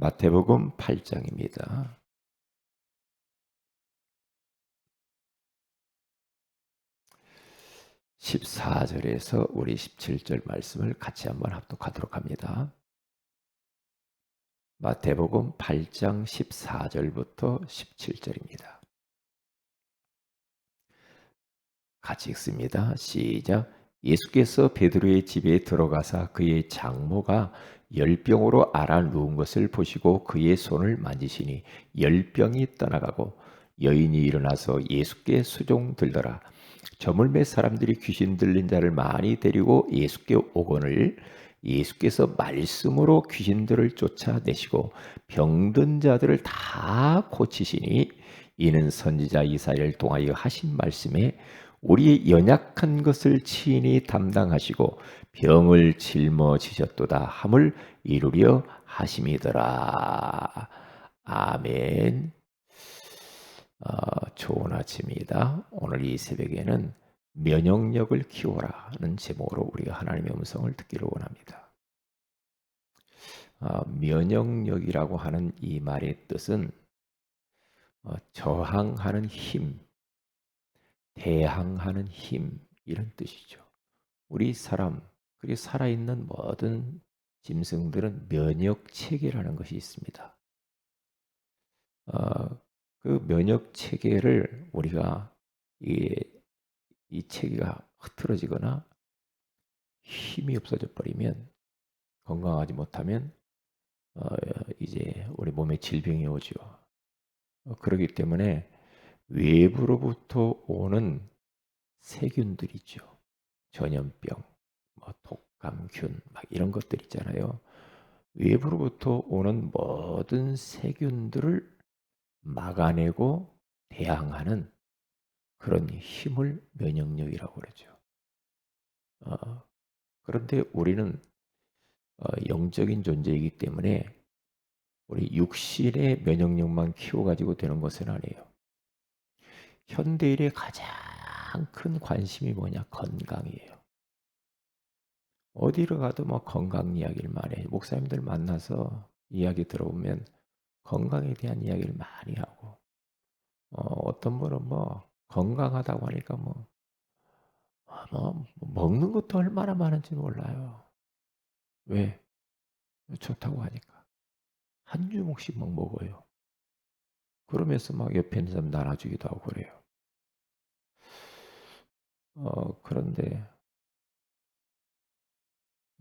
마태복음 8장입니다. 14절에서 우리 17절 말씀을 같이 한번 합독하도록 합니다. 마태복음 8장 14절부터 17절입니다. 같이 읽습니다. 시작. 예수께서 베드로의 집에 들어가사 그의 장모가 열병으로 앓아 누운 것을 보시고 그의 손을 만지시니 열병이 떠나가고 여인이 일어나서 예수께 수종들더라. 저물매 사람들이 귀신 들린 자를 많이 데리고 예수께 오거늘 예수께서 말씀으로 귀신들을 쫓아내시고 병든 자들을 다 고치시니 이는 선지자 이사야를 통하여 하신 말씀에 우리 연약한 것을 친히 담당하시고 병을 짊어지셨도다 함을 이루려 하심이더라. 아멘. 좋은 아침입니다. 오늘 이 새벽에는 면역력을 키워라는 제목으로 우리가 하나님의 음성을 듣기를 원합니다. 면역력이라고 하는 이 말의 뜻은 저항하는 힘, 대항하는 힘 이런 뜻이죠. 우리 사람, 그리고 살아있는 모든 짐승들은 면역 체계라는 것이 있습니다. 그 면역 체계를 우리가 이 체계가 흐트러지거나 힘이 없어져 버리면 건강하지 못하면 이제 우리 몸에 질병이 오죠. 그렇기 때문에 외부로부터 오는 세균들이죠. 전염병, 독감균 막 이런 것들 있잖아요. 외부로부터 오는 모든 세균들을 막아내고 대항하는 그런 힘을 면역력이라고 그러죠. 그런데 우리는 영적인 존재이기 때문에 우리 육신의 면역력만 키워가지고 되는 것은 아니에요. 현대인의 가장 큰 관심이 뭐냐? 건강이에요. 어디를 가도 뭐 건강 이야기를 많이 해요. 목사님들 만나서 이야기 들어보면 건강에 대한 이야기를 많이 하고 어떤 분은 뭐 건강하다고 하니까 뭐 먹는 것도 얼마나 많은지 몰라요. 왜? 좋다고 하니까. 한 주먹씩 막 먹어요. 그러면서 막 옆에 있는 사람 나눠주기도 하고 그래요. 그런데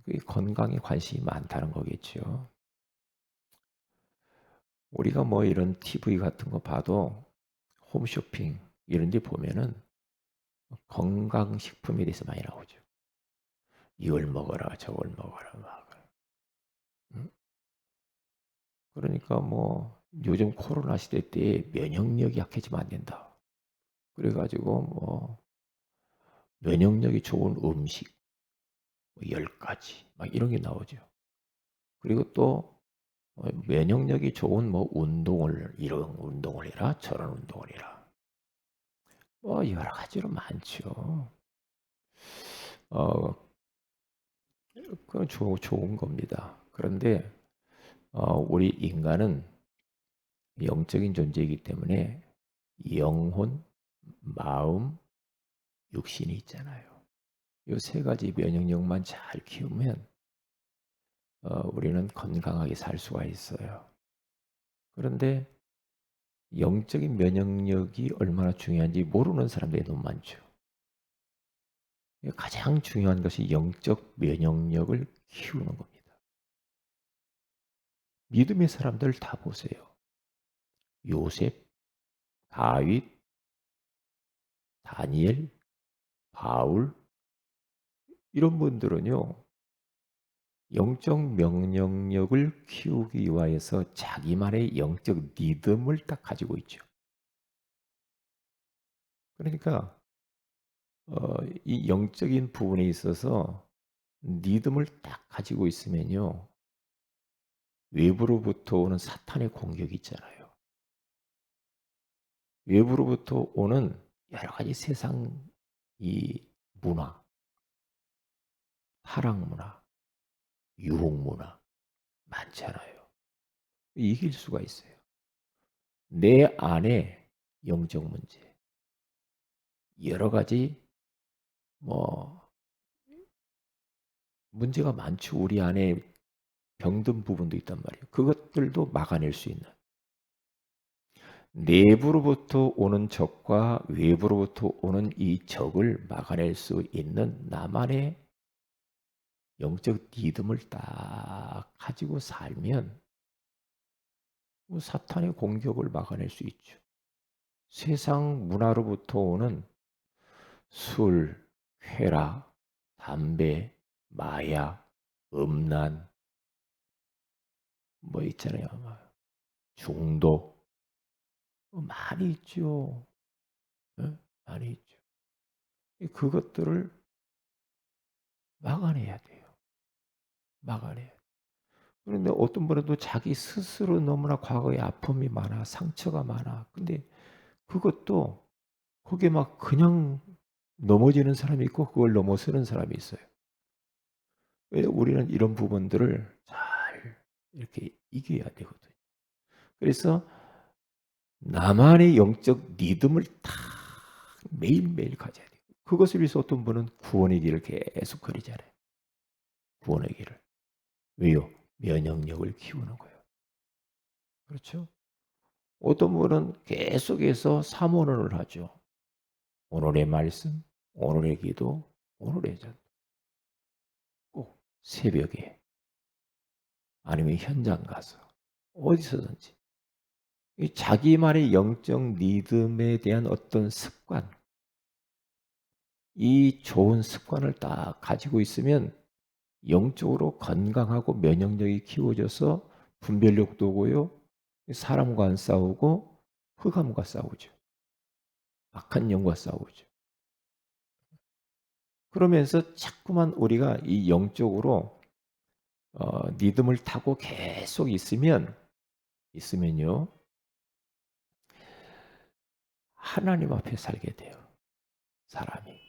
그 건강에 관심이 많다는 거겠죠. 우리가 뭐 이런 TV 같은 거 봐도 홈쇼핑 이런 데 보면은 건강식품에 대해서 많이 나오죠. 이걸 먹어라, 저걸 먹어라, 막. 응? 그러니까 뭐 요즘 코로나 시대 때 면역력이 약해지면 안 된다. 그래가지고 뭐 면역력이 좋은 음식 10가지 막 이런 게 나오죠. 그리고 또 면역력이 좋은 뭐 운동을 이런 운동을 해라 저런 운동을 해라 뭐 여러 가지로 많죠. 어, 그건 좋은 겁니다. 그런데 우리 인간은 영적인 존재이기 때문에 영혼, 마음, 육신이 있잖아요. 이 세 가지 면역력만 잘 키우면 우리는 건강하게 살 수가 있어요. 그런데 영적인 면역력이 얼마나 중요한지 모르는 사람들이 너무 많죠. 가장 중요한 것이 영적 면역력을 키우는 겁니다. 믿음의 사람들 다 보세요. 요셉, 다윗, 다니엘, 바울 이런 분들은요. 영적 면역력을 키우기 위하여서 자기만의 영적 리듬을 딱 가지고 있죠. 그러니까 이 영적인 부분에 있어서 리듬을 딱 가지고 있으면요. 외부로부터 오는 사탄의 공격이 있잖아요. 외부로부터 오는 여러 가지 세상 이 문화, 타락 문화, 유혹 문화 많잖아요. 이길 수가 있어요. 내 안에 영적 문제, 여러 가지 뭐 문제가 많죠. 우리 안에 병든 부분도 있단 말이에요. 그것들도 막아낼 수 있는 내부로부터 오는 적과 외부로부터 오는 이 적을 막아낼 수 있는 나만의 영적 리듬을 딱 가지고 살면 뭐 사탄의 공격을 막아낼 수 있죠. 세상 문화로부터 오는 술, 쾌락, 담배, 마약, 음란 뭐 있잖아요. 막 중독 많이 있죠. 예? 많이 있죠. 그것들을 막아내야 돼요. 막아내야 돼요. 그런데 어떤 분은 또 자기 스스로 너무나 과거에 아픔이 많아, 상처가 많아. 근데 그것도 거기에 막 그냥 넘어지는 사람이 있고 그걸 넘어서는 사람이 있어요. 왜 우리는 이런 부분들을 잘 이렇게 이겨야 되거든요. 그래서 나만의 영적 리듬을 딱 매일매일 가져야 돼요. 그것을 위해서 어떤 분은 구원의 길을 계속 걸으잖아요. 구원의 길을. 왜요? 면역력을 키우는 거예요. 그렇죠? 어떤 분은 계속해서 삼원을 하죠. 오늘의 말씀, 오늘의 기도, 오늘의 전. 꼭 새벽에 아니면 현장 가서 어디서든지 이 자기만의 영적 리듬에 대한 어떤 습관, 이 좋은 습관을 딱 가지고 있으면 영적으로 건강하고 면역력이 키워져서 분별력도 오고요. 사람과 안 싸우고 흑암과 싸우죠. 악한 영과 싸우죠. 그러면서 자꾸만 우리가 이 영적으로 리듬을 타고 계속 있으면요. 하나님 앞에 살게 돼요. 사람이.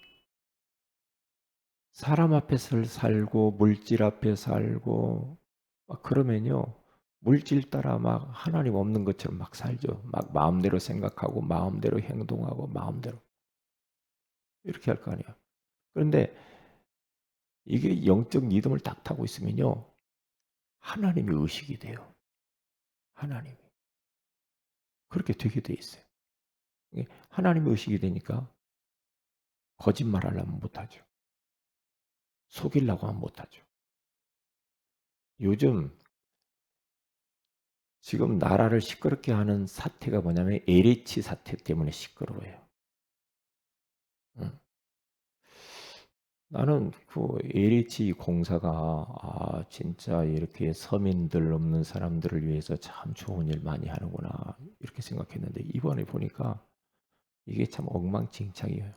사람 앞에 살고 물질 앞에 살고 막 그러면요. 물질 따라 막 하나님 없는 것처럼 막 살죠. 막 마음대로 생각하고 마음대로 행동하고 마음대로 이렇게 할 거 아니에요. 그런데 이게 영적 리듬을 딱 타고 있으면요. 하나님이 의식이 돼요. 하나님이. 그렇게 되게 돼 있어요. 하나님이 의식이 되니까 거짓말하려면 못하죠. 속이려고 하면 못하죠. 요즘 지금 나라를 시끄럽게 하는 사태가 뭐냐면 LH 사태 때문에 시끄러워요. 응. 나는 그 LH 공사가 진짜 이렇게 서민들 없는 사람들을 위해서 참 좋은 일 많이 하는구나 이렇게 생각했는데 이번에 보니까 이게 참 엉망진창이에요.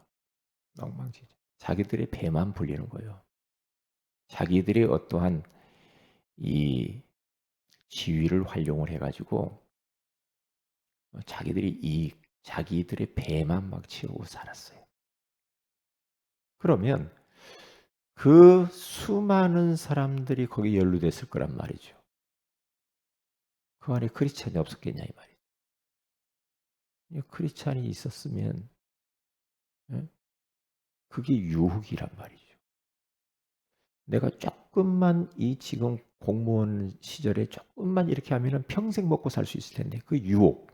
엉망진창. 자기들의 배만 불리는 거예요. 자기들의 어떠한 이 지위를 활용을 해가지고 자기들이 자기들의 배만 막 채우고 살았어요. 그러면 그 수많은 사람들이 거기 연루됐을 거란 말이죠. 그 안에 크리스찬이 없었겠냐 이 말이죠. 크리스찬이 있었으면 그게 유혹이란 말이죠. 내가 조금만 이 지금 공무원 시절에 조금만 이렇게 하면은 평생 먹고 살 수 있을 텐데 그 유혹.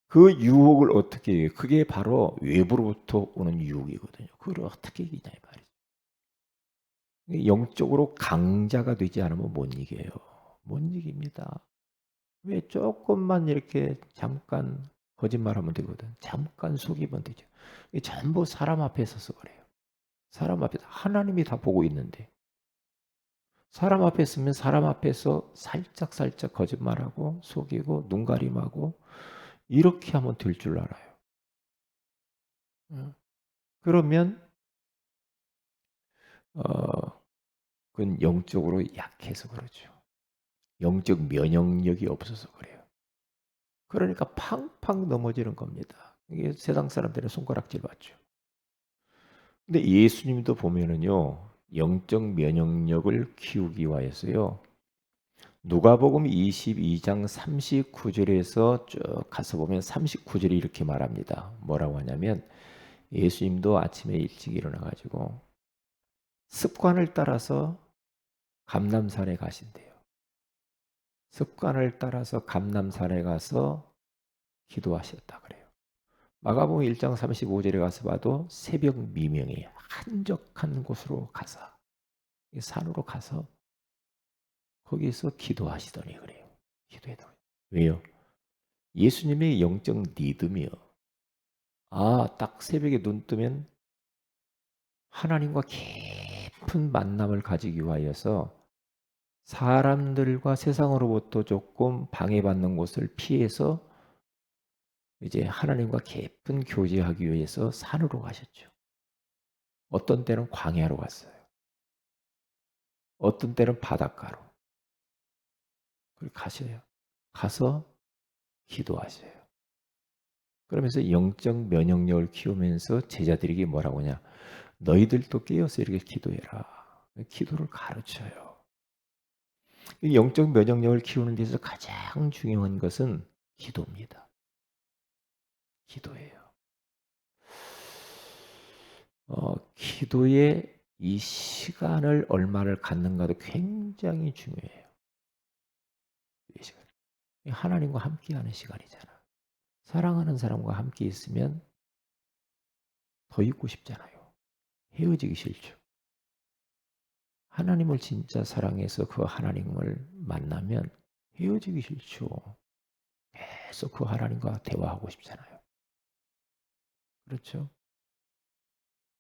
그 유혹을 어떻게 해요? 그게 바로 외부로부터 오는 유혹이거든요. 그걸 어떻게 이기냐 이 말이죠. 영적으로 강자가 되지 않으면 못 이겨요. 못 이깁니다. 왜 조금만 이렇게 잠깐 거짓말하면 되거든. 잠깐 속이면 되죠. 이게 전부 사람 앞에 서서 그래요. 사람 앞에서 하나님이 다 보고 있는데 사람 앞에 있으면 사람 앞에서 살짝 거짓말하고 속이고 눈가림하고 이렇게 하면 될 줄 알아요. 그러면 그건 영적으로 약해서 그러죠. 영적 면역력이 없어서 그래요. 그러니까 팡팡 넘어지는 겁니다. 이게 세상 사람들의 손가락질 맞죠. 근데 예수님도 보면은요. 영적 면역력을 키우기 위해서요. 누가복음 22장 39절에서 쭉 가서 보면 39절이 이렇게 말합니다. 뭐라고 하냐면 예수님도 아침에 일찍 일어나 가지고 습관을 따라서 감람산에 가신대요. 습관을 따라서 감람산에 가서 기도하셨다 그래요. 마가복음 1장 35절에 가서 봐도 새벽 미명에 한적한 곳으로 가서 산으로 가서 거기서 기도하시더니 그래요. 기도했다. 왜요? 예수님의 영적 리듬이요. 딱 새벽에 눈 뜨면 하나님과 깊은 만남을 가지기 위하여서 사람들과 세상으로부터 조금 방해받는 곳을 피해서 이제 하나님과 깊은 교제하기 위해서 산으로 가셨죠. 어떤 때는 광야로 갔어요. 어떤 때는 바닷가로. 그리고 가셔요. 가서 기도하셔요. 그러면서 영적 면역력을 키우면서 제자들에게 뭐라고 하냐. 너희들도 깨어서 이렇게 기도해라. 기도를 가르쳐요. 영적 면역력을 키우는 데서 가장 중요한 것은 기도입니다. 기도예요. 기도에 이 시간을 얼마를 갖는가도 굉장히 중요해요. 이 시간. 하나님과 함께하는 시간이잖아. 사랑하는 사람과 함께 있으면 더 있고 싶잖아요. 헤어지기 싫죠. 하나님을 진짜 사랑해서 그 하나님을 만나면 헤어지기 싫죠. 계속 그 하나님과 대화하고 싶잖아요. 그렇죠?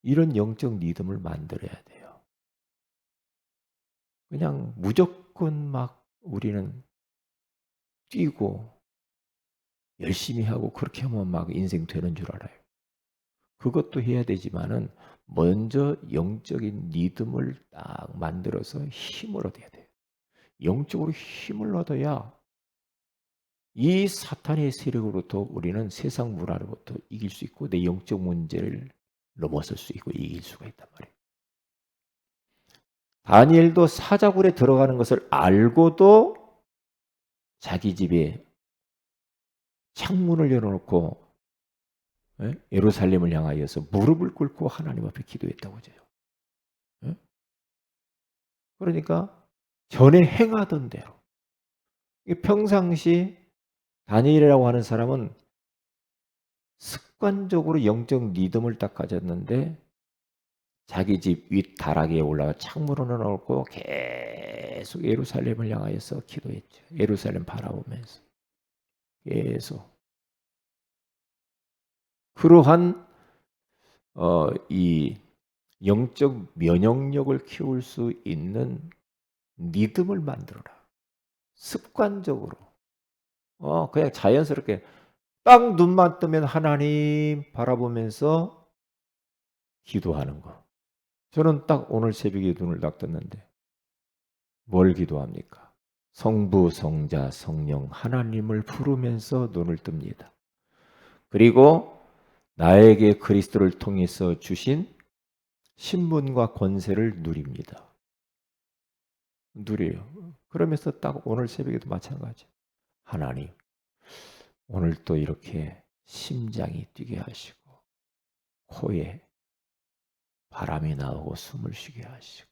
이런 영적 리듬을 만들어야 돼요. 그냥 무조건 막 우리는 뛰고 열심히 하고 그렇게 하면 막 인생 되는 줄 알아요. 그것도 해야 되지만은 먼저 영적인 리듬을 딱 만들어서 힘을 얻어야 돼요. 영적으로 힘을 얻어야 이 사탄의 세력으로부터 우리는 세상 문화로부터 이길 수 있고 내 영적 문제를 넘어설 수 있고 이길 수가 있단 말이에요. 다니엘도 사자굴에 들어가는 것을 알고도 자기 집에 창문을 열어놓고 예루살렘을 향하여서 무릎을 꿇고 하나님 앞에 기도했다고 해요. 그러니까 전에 행하던 대로 평상시 다니엘이라고 하는 사람은 습관적으로 영적 리듬을 딱 가졌는데 자기 집 윗다락에 올라가 창문을 열어놓고 계속 예루살렘을 향하여서 기도했죠. 예루살렘 바라보면서 계속 그러한 이 영적 면역력을 키울 수 있는 리듬을 만들어라. 습관적으로 그냥 자연스럽게 딱 눈만 뜨면 하나님 바라보면서 기도하는 거. 저는 딱 오늘 새벽에 눈을 딱 떴는데 뭘 기도합니까? 성부, 성자, 성령 하나님을 부르면서 눈을 뜹니다. 그리고 나에게 그리스도를 통해서 주신 신분과 권세를 누립니다. 누려요. 그러면서 딱 오늘 새벽에도 마찬가지. 하나님, 오늘 또 이렇게 심장이 뛰게 하시고 코에 바람이 나오고 숨을 쉬게 하시고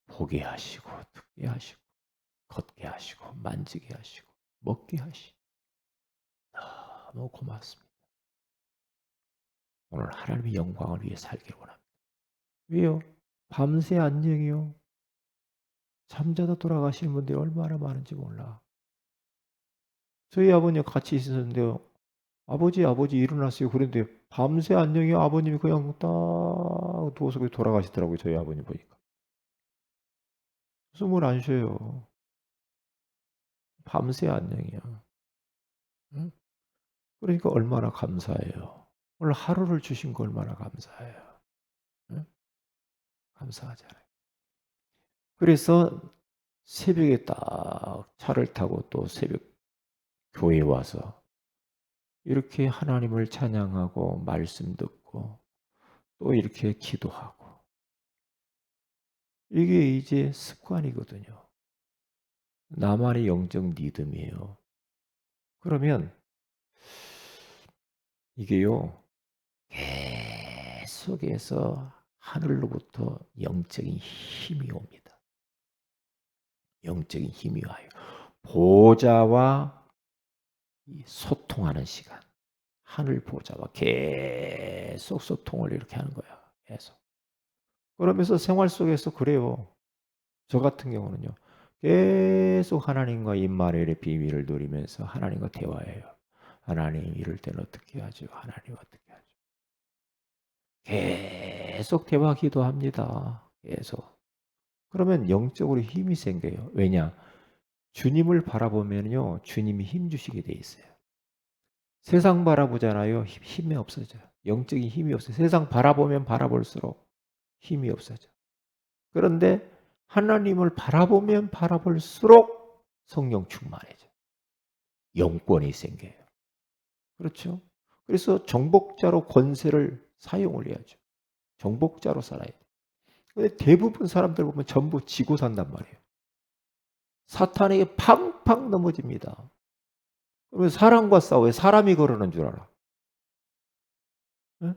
보게 하시고 듣게 하시고 걷게 하시고 만지게 하시고 먹게 하시고 너무 고맙습니다. 오늘 하나님의 영광을 위해 살기를 원합니다. 왜요? 밤새 안녕이요. 잠자다 돌아가시는 분들이 얼마나 많은지 몰라. 저희 아버님 같이 있었는데요. 아버지 일어났어요. 그런데 밤새 안녕이요. 아버님이 그냥 딱 누워서 돌아가시더라고요. 저희 아버님 보니까. 숨을 안 쉬어요. 밤새 안녕이야. 응? 그러니까 얼마나 감사해요. 오늘 하루를 주신 거 얼마나 감사해요. 응? 감사하잖아요. 그래서 새벽에 딱 차를 타고 또 새벽 교회에 와서 이렇게 하나님을 찬양하고 말씀 듣고 또 이렇게 기도하고 이게 이제 습관이거든요. 나만의 영적 리듬이에요. 그러면 이게요, 계속해서 하늘로부터 영적인 힘이 옵니다. 영적인 힘이 와요. 보좌와 소통하는 시간. 하늘 보좌와 계속 소통을 이렇게 하는 거야. 계속. 그러면서 생활 속에서 그래요. 저 같은 경우는요. 계속 하나님과 임마누엘의 비밀을 누리면서 하나님과 대화해요. 하나님 이럴 때는 어떻게 하죠? 하나님 어떻게 하죠? 계속 대화 기도합니다. 계속. 그러면 영적으로 힘이 생겨요. 왜냐? 주님을 바라보면요. 주님이 힘 주시게 돼 있어요. 세상 바라보잖아요. 힘이 없어져요. 영적인 힘이 없어요. 세상 바라보면 바라볼수록 힘이 없어져. 그런데 하나님을 바라보면 바라볼수록 성령 충만해져. 영권이 생겨요. 그렇죠? 그래서 정복자로 권세를 사용을 해야죠. 정복자로 살아야 돼. 근데 대부분 사람들 보면 전부 지고 산단 말이에요. 사탄에게 팡팡 넘어집니다. 그러면 사람과 싸워요. 사람이 그러는 줄 알아.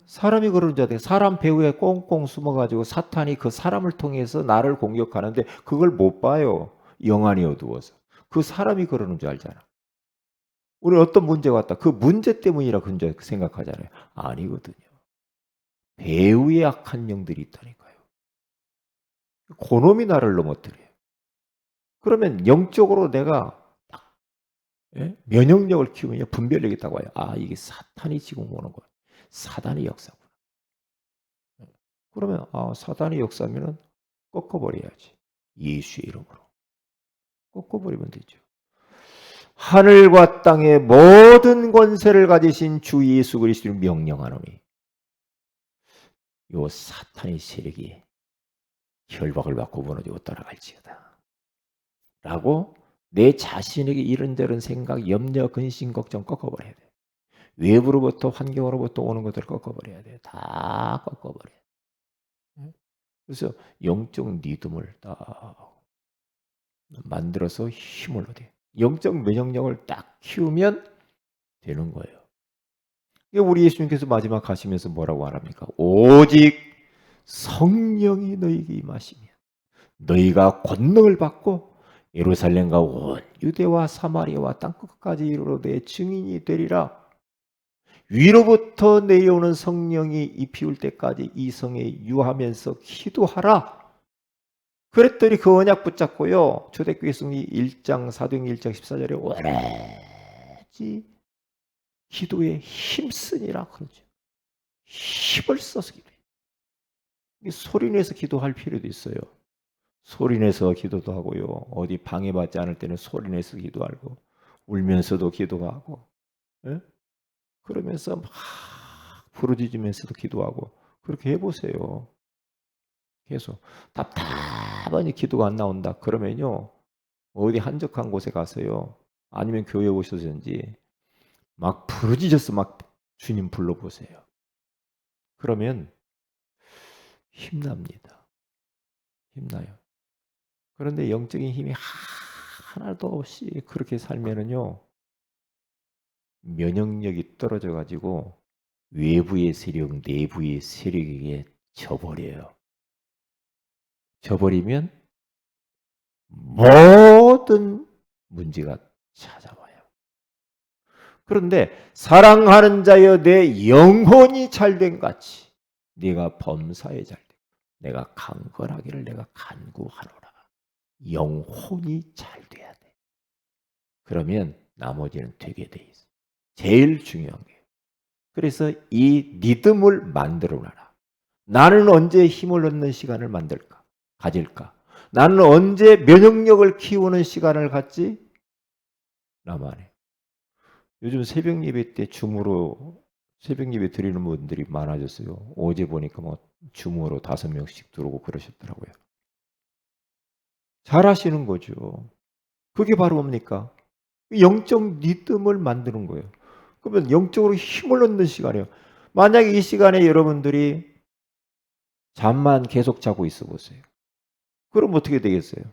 사람이 그러는 줄 알아. 사람 배후에 꽁꽁 숨어가지고 사탄이 그 사람을 통해서 나를 공격하는데 그걸 못 봐요. 영안이 어두워서. 그 사람이 그러는 줄 알잖아. 우리 어떤 문제가 왔다. 그 문제 때문이라 그런 줄 생각하잖아요. 아니거든요. 배후에 악한 영들이 있다니까요. 그놈이 나를 넘어뜨려요. 그러면 영적으로 내가 면역력을 키우면 분별력이 있다고 해요. 아, 이게 사탄이 지금 오는 거야. 사단의 역사구나. 그러면 사단의 역사면은 꺾어버려야지. 예수의 이름으로. 꺾어버리면 되죠. 하늘과 땅의 모든 권세를 가지신 주 예수 그리스도를 명령하노니 요 사탄의 세력이 혈박을 받고 무너지고 떠나갈지어다. 라고 내 자신에게 이런저런 생각, 염려, 근심, 걱정 꺾어버려야 돼. 외부로부터 환경으로부터 오는 것들을 꺾어버려야 돼. 다 꺾어버려야 돼. 그래서 영적 리듬을 딱 만들어서 힘을 얻어요. 영적 면역력을 딱 키우면 되는 거예요. 우리 예수님께서 마지막 가시면서 뭐라고 말합니까? 오직 성령이 너희에게 임하시면 너희가 권능을 받고 예루살렘과 온 유대와 사마리아와 땅끝까지 이르러 내 증인이 되리라. 위로부터 내려오는 성령이 입히울 때까지 이 성에 유하면서 기도하라. 그랬더니 그 언약 붙잡고요. 초대교회 성리 1장 사도행전 1장 14절에 오래지 기도에 힘쓰니라 그러죠. 힘을 써서 기도해. 소리내서 기도할 필요도 있어요. 소리내서 기도도 하고요. 어디 방해받지 않을 때는 소리내서 기도하고 울면서도 기도하고 그러면서 막 부르짖으면서도 기도하고 그렇게 해보세요. 계속 답답하니 기도가 안 나온다. 그러면요. 어디 한적한 곳에 가서요. 아니면 교회에 오셔서든지 막 부르짖어서 막 주님 불러보세요. 그러면 힘납니다. 힘나요. 그런데 영적인 힘이 하나도 없이 그렇게 살면은요. 면역력이 떨어져 가지고 외부의 세력, 내부의 세력에게 져버려요. 져버리면 모든 문제가 찾아와요. 그런데 사랑하는 자여 내 영혼이 잘된 같이 네가 범사에 잘된 내가 강건하기를 내가 간구하노라. 영혼이 잘 돼야 돼. 그러면 나머지는 되게 돼 있어. 제일 중요한 게. 그래서 이 리듬을 만들어놔라. 나는 언제 힘을 얻는 시간을 가질까? 나는 언제 면역력을 키우는 시간을 갖지? 나만의. 요즘 새벽 예배 때 줌으로 새벽 예배 드리는 분들이 많아졌어요. 어제 보니까 뭐 줌으로 5명씩 들어오고 그러셨더라고요. 잘하시는 거죠. 그게 바로 뭡니까? 영적 리듬을 만드는 거예요. 그러면 영적으로 힘을 얻는 시간이에요. 만약에 이 시간에 여러분들이 잠만 계속 자고 있어 보세요. 그럼 어떻게 되겠어요?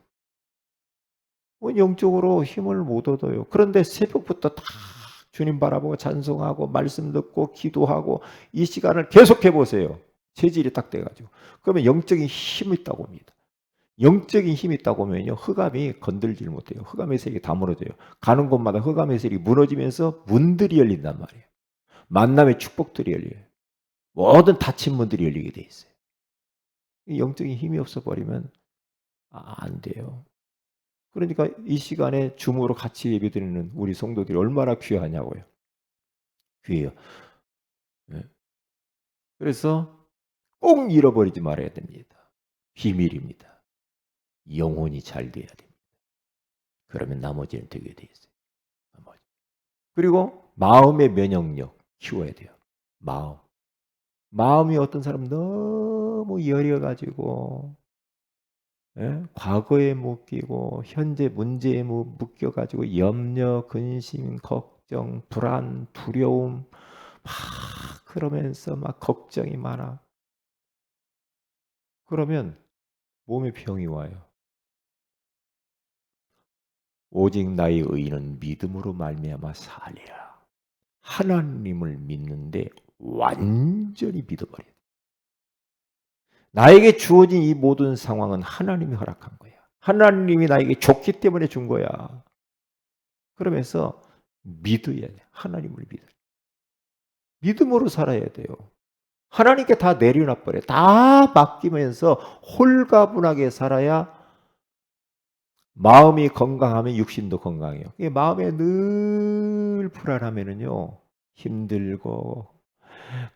영적으로 힘을 못 얻어요. 그런데 새벽부터 다 주님 바라보고 찬송하고 말씀 듣고 기도하고 이 시간을 계속해 보세요. 체질이 딱 돼가지고. 그러면 영적인 힘이 있다고 봅니다. 영적인 힘이 있다고 하면요. 흑암이 건들질 못해요. 흑암의 세력이 다 무너져요. 가는 곳마다 흑암의 세력이 무너지면서 문들이 열린단 말이에요. 만남의 축복들이 열려요. 모든 닫힌 문들이 열리게 돼 있어요. 영적인 힘이 없어 버리면 안 돼요. 그러니까 이 시간에 줌으로 같이 예배드리는 우리 성도들이 얼마나 귀하냐고요. 귀해요. 예. 그래서 꼭 잃어버리지 말아야 됩니다. 비밀입니다. 영혼이 잘 돼야 됩니다. 그러면 나머지는 되게 돼 있어요. 나머지. 그리고 마음의 면역력 키워야 돼요. 마음. 마음이 어떤 사람 너무 여려가지고 과거에 묶이고 현재 문제에 묶여가지고 염려, 근심, 걱정, 불안, 두려움 막 그러면서 막 걱정이 많아. 그러면 몸에 병이 와요. 오직 나의 의인은 믿음으로 말미암아 살리라. 하나님을 믿는데 완전히 믿어버려요. 나에게 주어진 이 모든 상황은 하나님이 허락한 거야. 하나님이 나에게 좋기 때문에 준 거야. 그러면서 믿어야 돼. 하나님을 믿어야 돼. 믿음으로 살아야 돼요. 하나님께 다 내려놔 버려. 다 맡기면서 홀가분하게 살아야 마음이 건강하면 육신도 건강해요. 마음에 늘 불안하면은요 힘들고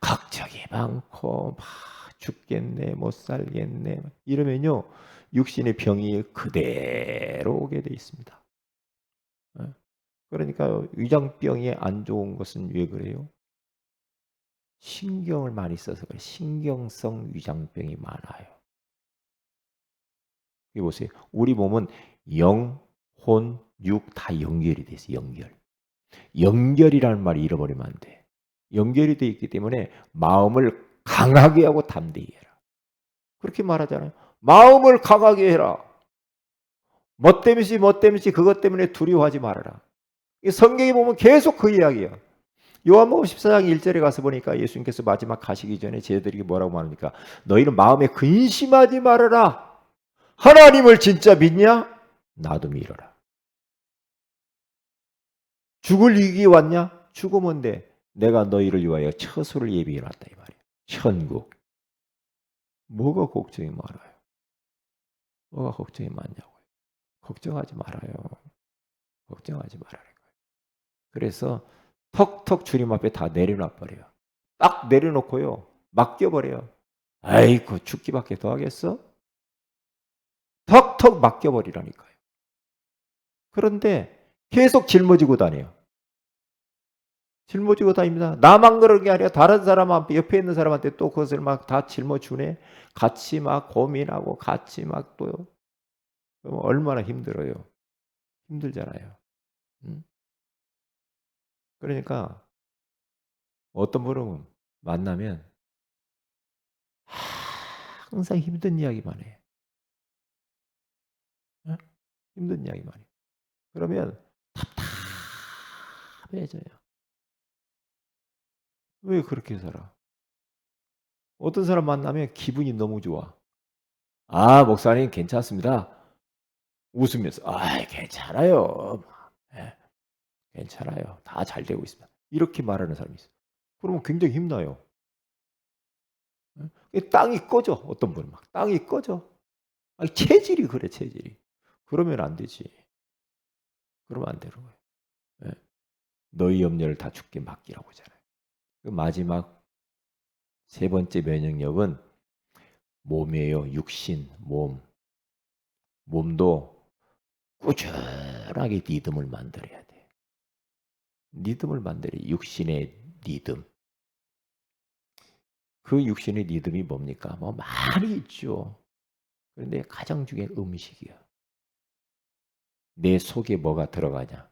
걱정이 많고 막 죽겠네 못 살겠네 이러면요 육신의 병이 그대로 오게 돼 있습니다. 그러니까 위장병이 안 좋은 것은 왜 그래요? 신경을 많이 써서 그래요. 신경성 위장병이 많아요. 여기 보세요. 우리 몸은 영, 혼, 육 다 연결이 돼 있어요. 연결. 연결이라는 말을 잃어버리면 안 돼. 연결이 돼 있기 때문에 마음을 강하게 하고 담대히 해라. 그렇게 말하잖아요. 마음을 강하게 해라. 뭐 때문에 그것 때문에 두려워하지 말아라. 성경에 보면 계속 그 이야기야. 요한복음 14장 1절에 가서 보니까 예수님께서 마지막 가시기 전에 제자들에게 뭐라고 말합니까? 너희는 마음에 근심하지 말아라. 하나님을 진짜 믿냐? 나도 믿어라. 죽을 위기 왔냐? 죽으면 돼. 내가 너희를 위하여 처소를 예비해 놨다 이 말이야. 천국. 뭐가 걱정이 많아요? 뭐가 걱정이 많냐고요? 걱정하지 말아요. 걱정하지 말아요. 그래서 턱턱 주님 앞에 다 내려놔 버려요. 딱 내려놓고요. 맡겨버려요. 아이고 죽기밖에 더 하겠어? 턱턱 맡겨버리라니까요. 그런데 계속 짊어지고 다녀요. 짊어지고 다닙니다. 나만 그런 게 아니라 다른 사람한테 옆에 있는 사람한테 또 그것을 막 다 짊어주네. 같이 막 고민하고 같이 막 또 얼마나 힘들어요. 힘들잖아요. 그러니까 어떤 분은 만나면 항상 힘든 이야기만 해. 힘든 이야기만 해. 그러면 답답해져요. 왜 그렇게 살아? 어떤 사람 만나면 기분이 너무 좋아. 아, 목사님 괜찮습니다. 웃으면서 괜찮아요. 예, 괜찮아요. 다 잘 되고 있습니다. 이렇게 말하는 사람이 있어요. 그러면 굉장히 힘나요. 땅이 꺼져. 어떤 분은 막 땅이 꺼져. 체질이 그래, 체질이. 그러면 안 되지. 그러면 안 되는 거예요. 예. 너희 염려를 다 주께 맡기라고 하잖아요. 그 마지막 세 번째 면역력은 몸이에요. 육신, 몸. 몸도 꾸준하게 리듬을 만들어야 돼. 리듬을 만들어. 육신의 리듬. 그 육신의 리듬이 뭡니까? 뭐 많이 있죠. 그런데 가장 중요한 음식이야. 내 속에 뭐가 들어가냐.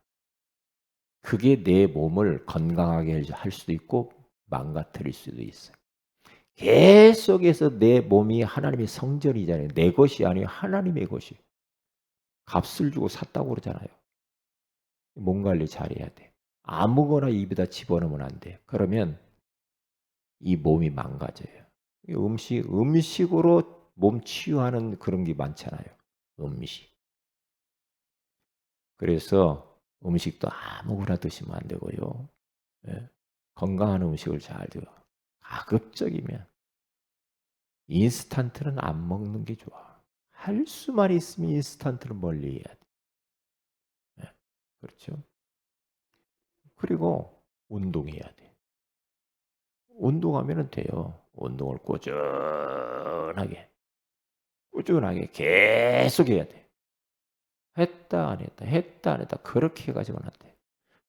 그게 내 몸을 건강하게 할 수도 있고 망가뜨릴 수도 있어요. 계속해서 내 몸이 하나님의 성전이잖아요. 내 것이 아니요 하나님의 것이. 값을 주고 샀다고 그러잖아요. 몸 관리 잘해야 돼. 아무거나 입에다 집어넣으면 안 돼. 그러면 이 몸이 망가져요. 이 음식으로 몸 치유하는 그런 게 많잖아요. 음식. 그래서 음식도 아무거나 드시면 안 되고요. 예. 건강한 음식을 잘 드요. 가급적이면 인스턴트는 안 먹는 게 좋아. 할 수만 있으면 인스턴트는 멀리 해야 돼. 예. 그렇죠? 그리고 운동해야 돼. 운동하면은 돼요. 운동을 꾸준하게 계속 해야 돼. 했다 안 했다, 했다 안 했다 그렇게 해 가지고는 안 돼.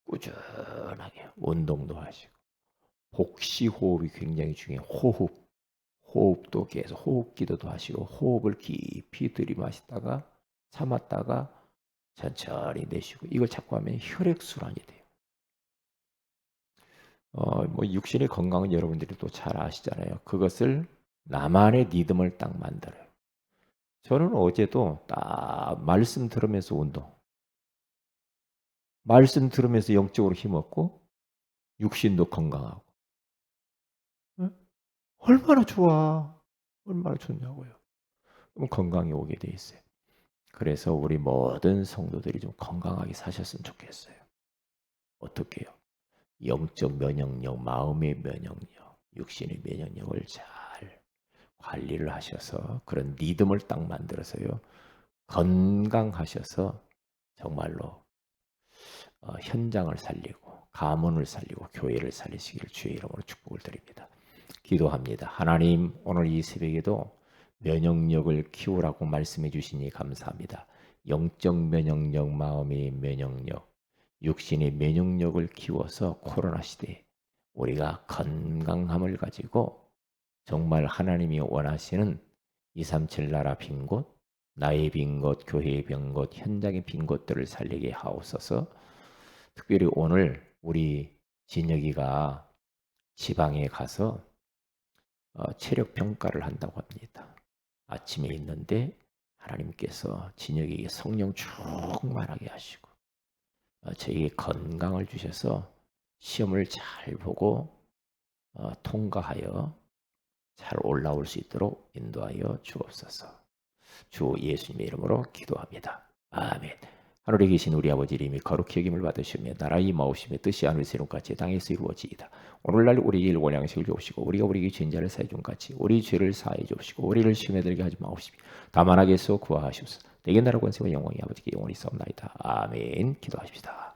꾸준하게 운동도 하시고 복시 호흡이 굉장히 중요해요. 호흡도 계속 호흡 기도도 하시고 호흡을 깊이 들이마시다가 참았다가 천천히 내쉬고 이걸 자꾸 하면 혈액 순환이 돼요. 뭐 육신의 건강은 여러분들이 또 잘 아시잖아요. 그것을 나만의 리듬을 딱 만들어요. 저는 어제도 딱 말씀 들으면서 운동, 말씀 들으면서 영적으로 힘없고 육신도 건강하고. 응? 얼마나 좋아. 얼마나 좋냐고요. 그럼 건강이 오게 돼 있어요. 그래서 우리 모든 성도들이 좀 건강하게 사셨으면 좋겠어요. 어떻게요? 영적 면역력, 마음의 면역력, 육신의 면역력을 잘 관리를 하셔서 그런 리듬을 딱 만들어서요. 건강하셔서 정말로 현장을 살리고 가문을 살리고 교회를 살리시기를 주의 이름으로 축복을 드립니다. 기도합니다. 하나님 오늘 이 새벽에도 면역력을 키우라고 말씀해 주시니 감사합니다. 영적 면역력, 마음의 면역력, 육신의 면역력을 키워서 코로나 시대에 우리가 건강함을 가지고 정말 하나님이 원하시는 237 나라 빈 곳, 나의 빈 곳, 교회의 빈 곳, 현장의 빈 곳들을 살리게 하옵소서. 특별히 오늘 우리 진혁이가 지방에 가서 체력 평가를 한다고 합니다. 아침에 있는데 하나님께서 진혁에게 성령 충만하게 하시고 저에게 건강을 주셔서 시험을 잘 보고 통과하여 잘 올라올 수 있도록 인도하여 주옵소서. 주 예수님의 이름으로 기도합니다. 아멘. 하늘에 계신 우리 아버지 이름이 거룩히 여김을 받으시며 나라의 마오심의 뜻이 하늘에서 이룬같이 땅에서 이루어지이다. 오늘날 우리에게 일용할 양식을 주옵시고 우리가 우리에게 죄인자를 사해 준 같이 우리 죄를 사해 주옵시고 우리를 시험에 들게 하지 마옵시며 다만 악에서 구하시옵소서. 내게 나라 권세와 영광이 아버지께 영원히 있사옵나이다. 아멘. 기도하십시다.